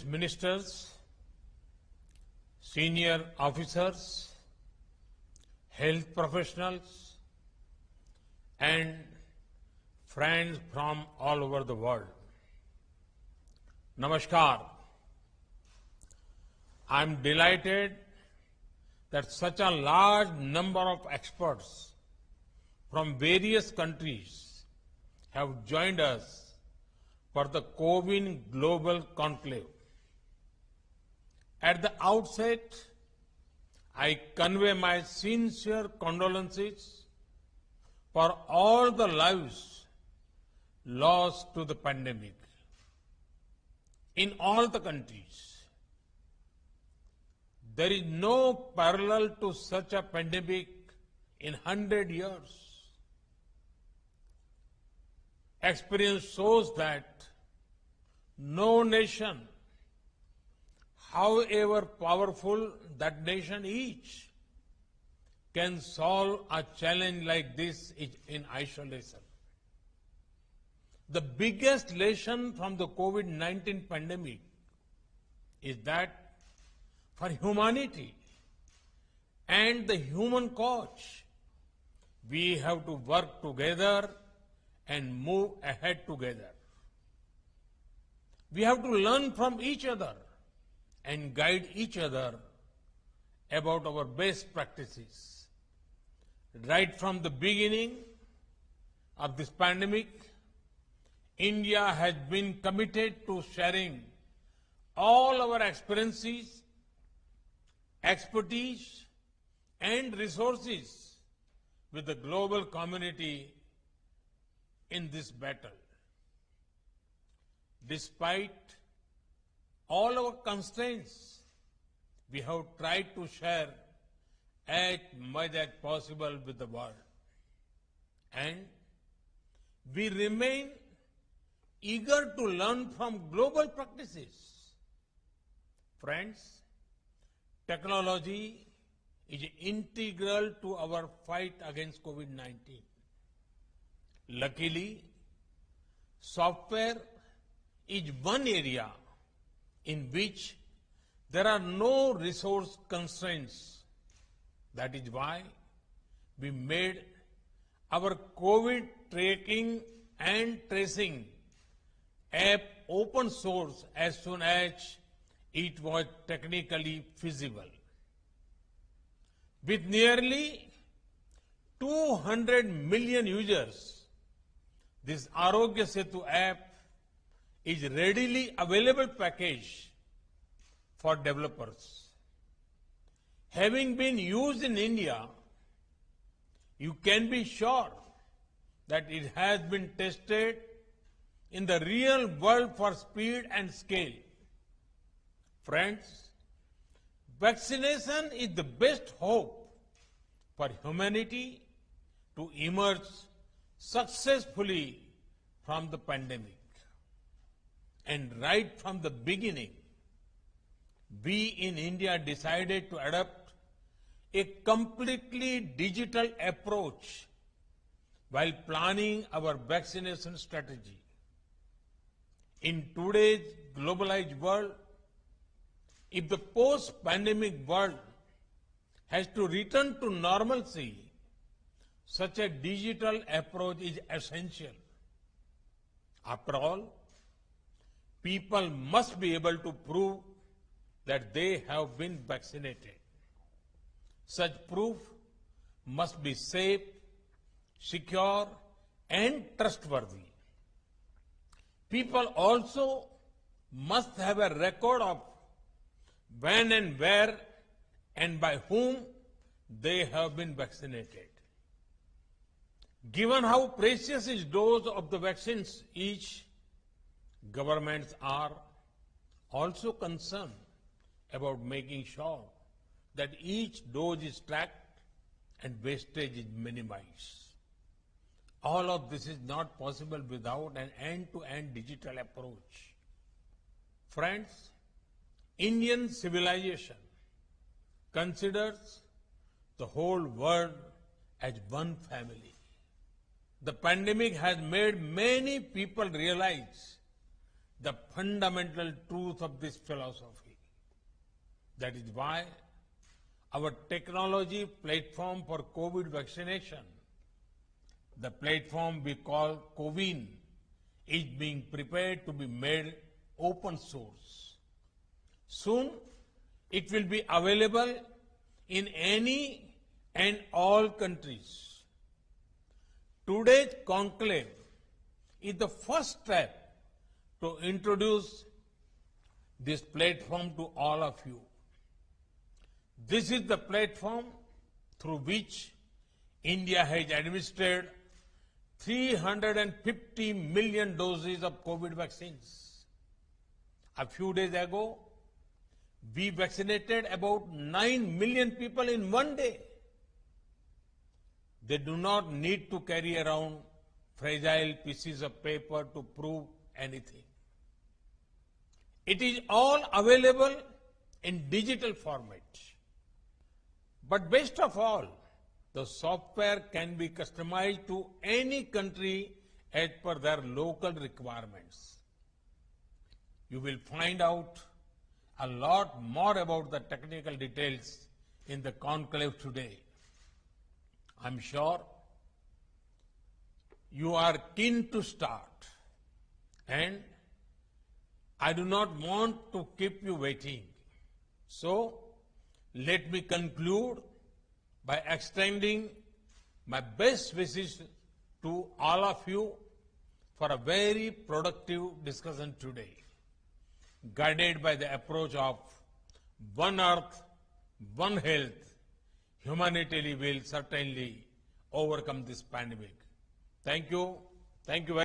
distinguished ministers, senior officers, health professionals, and friends from all over the world. Namaskar. I am delighted that such a large number of experts from various countries have joined us for the CoWIN Global Conclave. At the outset, I convey my sincere condolences for all the lives lost to the pandemic in all the countries. There is no parallel to such a pandemic in 100 years. Experience shows that no nation, however powerful that nation is, can solve a challenge like this in isolation. The biggest lesson from the COVID-19 pandemic is that for humanity and the human cause, we have to work together and move ahead together. We have to learn from each other and guide each other about our best practices. Right from the beginning of this pandemic, India has been committed to sharing all our experiences, expertise, and resources with the global community in this battle. Despite all our constraints, we have tried to share as much as possible with the world. And we remain eager to learn from global practices. Friends, technology is integral to our fight against COVID-19. Luckily, software is one area in which there are no resource constraints. That is why we made our COVID tracking and tracing app open source as soon as it was technically feasible. With nearly 200 million users, this Arogya Setu app is readily available package for developers. Having been used in India, you can be sure that it has been tested in the real world for speed and scale. Friends, vaccination is the best hope for humanity to emerge successfully from the pandemic. And right from the beginning, we in India decided to adopt a completely digital approach while planning our vaccination strategy. In today's globalized world, if the post-pandemic world has to return to normalcy, such a digital approach is essential. After all, people must be able to prove that they have been vaccinated. Such proof must be safe, secure, and trustworthy. People also must have a record of when and where and by whom they have been vaccinated. Given how precious each dose of the vaccines is, governments are also concerned about making sure that each dose is tracked and wastage is minimized. All of this is not possible without an end-to-end digital approach. Friends, Indian civilization considers the whole world as one family. The pandemic has made many people realize the fundamental truth of this philosophy. That is why our technology platform for COVID vaccination, the platform we call CoWIN, is being prepared to be made open source. Soon, it will be available in any and all countries. Today's conclave is the first step to introduce this platform to all of you. This is the platform through which India has administered 350 million doses of COVID vaccines. A few days ago, we vaccinated about 9 million people in one day. They do not need to carry around fragile pieces of paper to prove anything. It is all available in digital format. But best of all, the software can be customized to any country as per their local requirements. You will find out a lot more about the technical details in the conclave today. I'm sure you are keen to start, and I do not want to keep you waiting. So, let me conclude by extending my best wishes to all of you for a very productive discussion today, guided by the approach of One Earth, One Health. Humanity will certainly overcome this pandemic. Thank you. Thank you very much.